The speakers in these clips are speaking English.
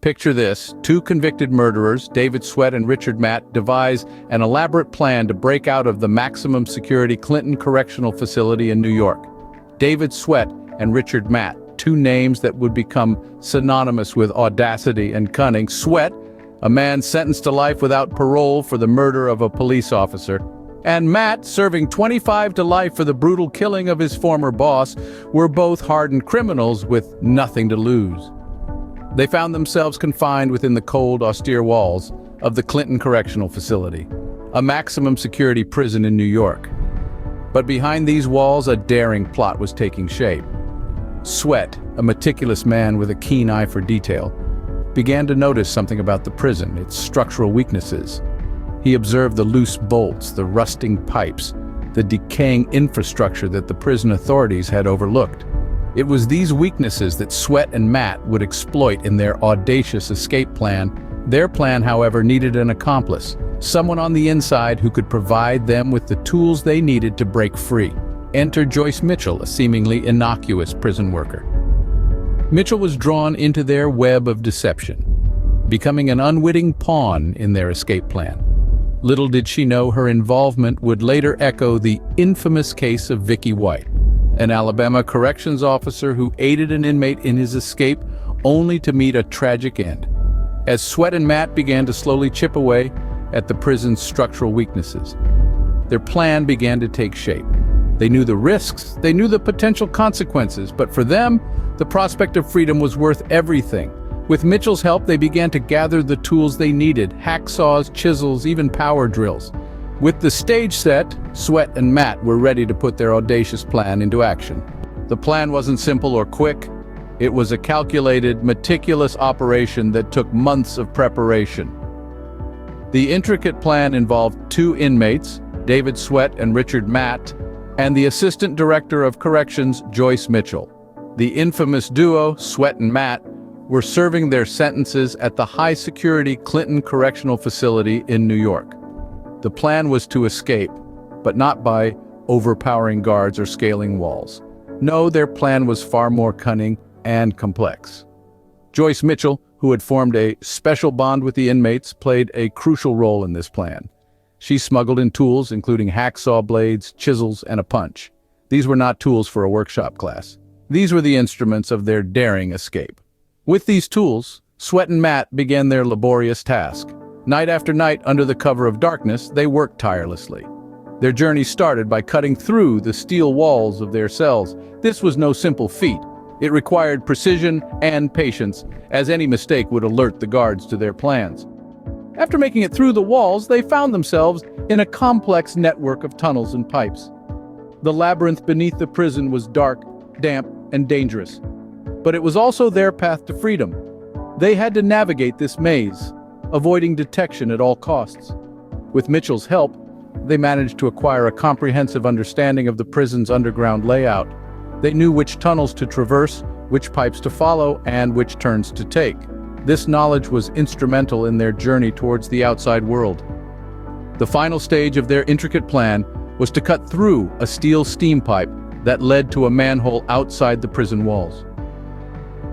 Picture this: two convicted murderers, David Sweat and Richard Matt, devise an elaborate plan to break out of the maximum security Clinton Correctional Facility in New York. David Sweat and Richard Matt, two names that would become synonymous with audacity and cunning. Sweat, a man sentenced to life without parole for the murder of a police officer, and Matt, serving 25 to life for the brutal killing of his former boss, were both hardened criminals with nothing to lose. They found themselves confined within the cold, austere walls of the Clinton Correctional Facility, a maximum security prison in New York. But behind these walls, a daring plot was taking shape. Sweat, a meticulous man with a keen eye for detail, began to notice something about the prison, its structural weaknesses. He observed the loose bolts, the rusting pipes, the decaying infrastructure that the prison authorities had overlooked. It was these weaknesses that Sweat and Matt would exploit in their audacious escape plan. Their plan, however, needed an accomplice, someone on the inside who could provide them with the tools they needed to break free. Enter Joyce Mitchell, a seemingly innocuous prison worker. Mitchell was drawn into their web of deception, becoming an unwitting pawn in their escape plan. Little did she know her involvement would later echo the infamous case of Vicky White, an Alabama corrections officer who aided an inmate in his escape only to meet a tragic end. As Sweat and Matt began to slowly chip away at the prison's structural weaknesses, their plan began to take shape. They knew the risks, they knew the potential consequences, but for them, the prospect of freedom was worth everything. With Mitchell's help, they began to gather the tools they needed: hacksaws, chisels, even power drills. With the stage set, Sweat and Matt were ready to put their audacious plan into action. The plan wasn't simple or quick. It was a calculated, meticulous operation that took months of preparation. The intricate plan involved two inmates, David Sweat and Richard Matt, and the Assistant Director of Corrections, Joyce Mitchell. The infamous duo, Sweat and Matt, were serving their sentences at the high-security Clinton Correctional Facility in New York. The plan was to escape, but not by overpowering guards or scaling walls. No, their plan was far more cunning and complex. Joyce Mitchell, who had formed a special bond with the inmates, played a crucial role in this plan. She smuggled in tools, including hacksaw blades, chisels, and a punch. These were not tools for a workshop class. These were the instruments of their daring escape. With these tools, Sweat and Matt began their laborious task. Night after night, under the cover of darkness, they worked tirelessly. Their journey started by cutting through the steel walls of their cells. This was no simple feat. It required precision and patience, as any mistake would alert the guards to their plans. After making it through the walls, they found themselves in a complex network of tunnels and pipes. The labyrinth beneath the prison was dark, damp, and dangerous. But it was also their path to freedom. They had to navigate this maze, avoiding detection at all costs. With Mitchell's help, they managed to acquire a comprehensive understanding of the prison's underground layout. They knew which tunnels to traverse, which pipes to follow, and which turns to take. This knowledge was instrumental in their journey towards the outside world. The final stage of their intricate plan was to cut through a steel steam pipe that led to a manhole outside the prison walls.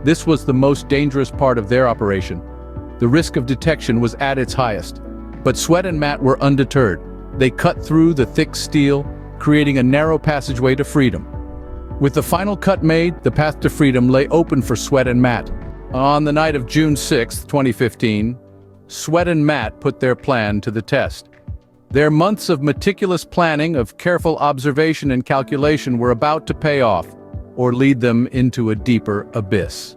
This was the most dangerous part of their operation. The risk of detection was at its highest, but Sweat and Matt were undeterred. They cut through the thick steel, creating a narrow passageway to freedom. With the final cut made, the path to freedom lay open for Sweat and Matt. On the night of June 6, 2015, Sweat and Matt put their plan to the test. Their months of meticulous planning, of careful observation and calculation were about to pay off, or lead them into a deeper abyss.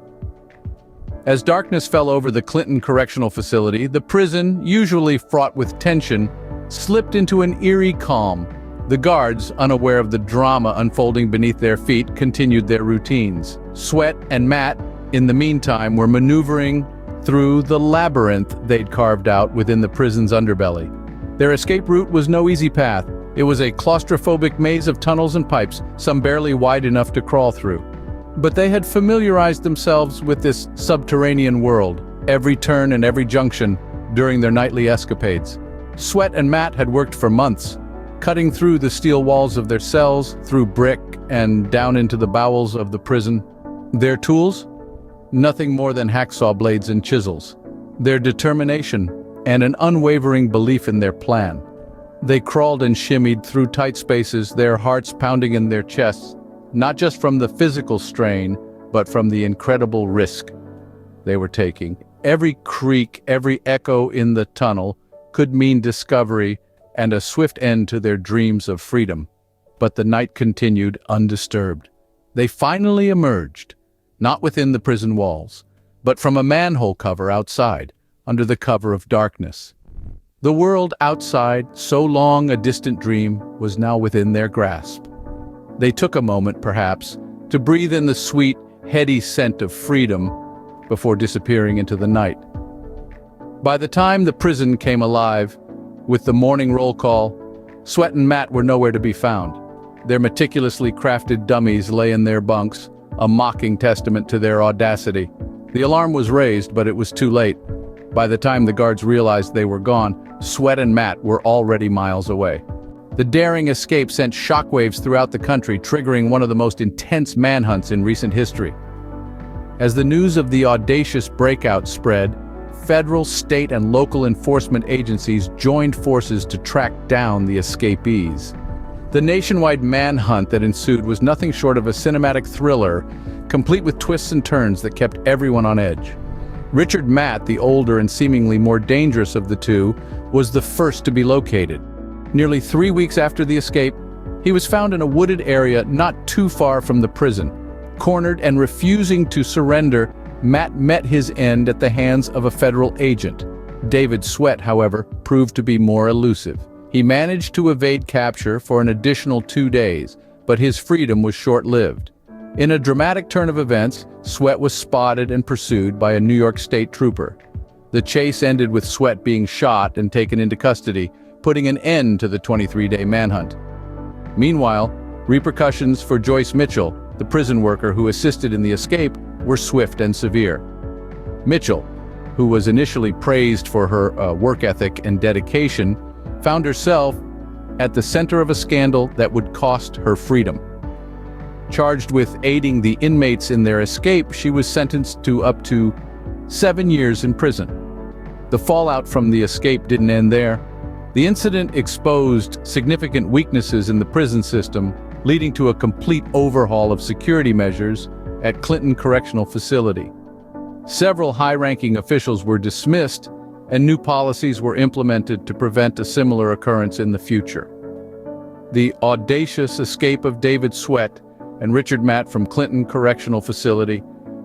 As darkness fell over the Clinton Correctional Facility, the prison, usually fraught with tension, slipped into an eerie calm. The guards, unaware of the drama unfolding beneath their feet, continued their routines. Sweat and Matt, in the meantime, were maneuvering through the labyrinth they'd carved out within the prison's underbelly. Their escape route was no easy path. It was a claustrophobic maze of tunnels and pipes, some barely wide enough to crawl through. But they had familiarized themselves with this subterranean world, every turn and every junction, during their nightly escapades. Sweat and Matt had worked for months, cutting through the steel walls of their cells, through brick, and down into the bowels of the prison. Their tools? nothing more than hacksaw blades and chisels. Their determination and an unwavering belief in their plan. They crawled and shimmied through tight spaces, their hearts pounding in their chests, not just from the physical strain, but from the incredible risk they were taking. Every creak, every echo in the tunnel could mean discovery and a swift end to their dreams of freedom. But the night continued undisturbed. They finally emerged, not within the prison walls, but from a manhole cover outside, under the cover of darkness. The world outside, so long a distant dream, was now within their grasp. They took a moment, perhaps, to breathe in the sweet, heady scent of freedom before disappearing into the night. By the time the prison came alive, with the morning roll call, Sweat and Matt were nowhere to be found. Their meticulously crafted dummies lay in their bunks, a mocking testament to their audacity. The alarm was raised, but it was too late. By the time the guards realized they were gone, Sweat and Matt were already miles away. The daring escape sent shockwaves throughout the country, triggering one of the most intense manhunts in recent history. As the news of the audacious breakout spread, federal, state, and local enforcement agencies joined forces to track down the escapees. The nationwide manhunt that ensued was nothing short of a cinematic thriller, complete with twists and turns that kept everyone on edge. Richard Matt, the older and seemingly more dangerous of the two, was the first to be located. Nearly 3 weeks after the escape, he was found in a wooded area not too far from the prison. Cornered and refusing to surrender, Matt met his end at the hands of a federal agent. David Sweat, however, proved to be more elusive. He managed to evade capture for an additional 2 days, but his freedom was short-lived. In a dramatic turn of events, Sweat was spotted and pursued by a New York State trooper. The chase ended with Sweat being shot and taken into custody, putting an end to the 23-day manhunt. Meanwhile, repercussions for Joyce Mitchell, the prison worker who assisted in the escape, were swift and severe. Mitchell, who was initially praised for her work ethic and dedication, found herself at the center of a scandal that would cost her freedom. Charged with aiding the inmates in their escape, she was sentenced to up to 7 years in prison. The fallout from the escape didn't end there. The incident exposed significant weaknesses in the prison system, leading to a complete overhaul of security measures at Clinton Correctional Facility. Several high-ranking officials were dismissed, and new policies were implemented to prevent a similar occurrence in the future. The audacious escape of David Sweat and Richard Matt from Clinton Correctional Facility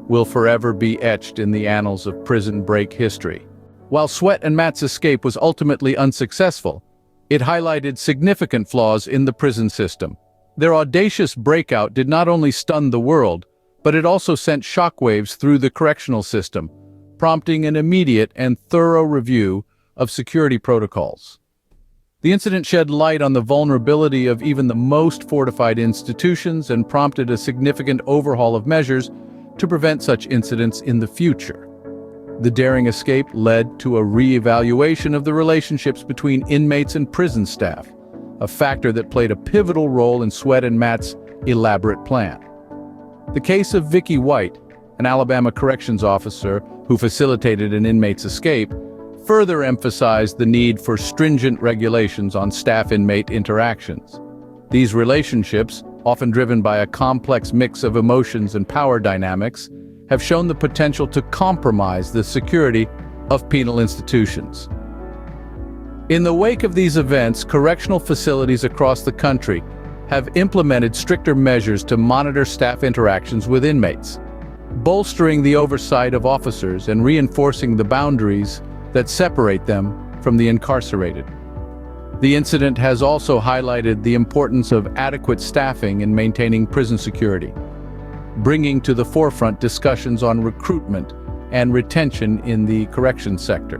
will forever be etched in the annals of prison break history. While Sweat and Matt's escape was ultimately unsuccessful, it highlighted significant flaws in the prison system. Their audacious breakout did not only stun the world, but it also sent shockwaves through the correctional system, prompting an immediate and thorough review of security protocols. The incident shed light on the vulnerability of even the most fortified institutions and prompted a significant overhaul of measures to prevent such incidents in the future. The daring escape led to a re-evaluation of the relationships between inmates and prison staff, a factor that played a pivotal role in Sweat and Matt's elaborate plan. The case of Vicky White, an Alabama corrections officer who facilitated an inmate's escape, further emphasized the need for stringent regulations on staff-inmate interactions. These relationships, often driven by a complex mix of emotions and power dynamics, have shown the potential to compromise the security of penal institutions. In the wake of these events, correctional facilities across the country have implemented stricter measures to monitor staff interactions with inmates, bolstering the oversight of officers and reinforcing the boundaries that separate them from the incarcerated. The incident has also highlighted the importance of adequate staffing in maintaining prison security, bringing to the forefront discussions on recruitment and retention in the corrections sector.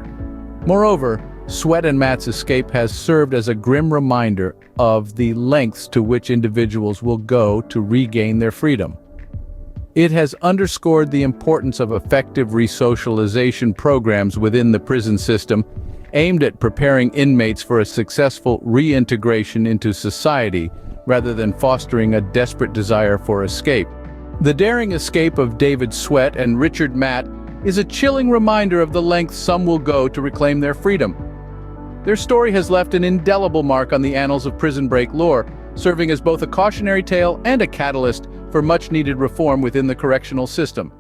Moreover, Sweat and Matt's escape has served as a grim reminder of the lengths to which individuals will go to regain their freedom. It has underscored the importance of effective resocialization programs within the prison system, aimed at preparing inmates for a successful reintegration into society rather than fostering a desperate desire for escape. The daring escape of David Sweat and Richard Matt is a chilling reminder of the lengths some will go to reclaim their freedom. Their story has left an indelible mark on the annals of prison break lore, serving as both a cautionary tale and a catalyst for much-needed reform within the correctional system.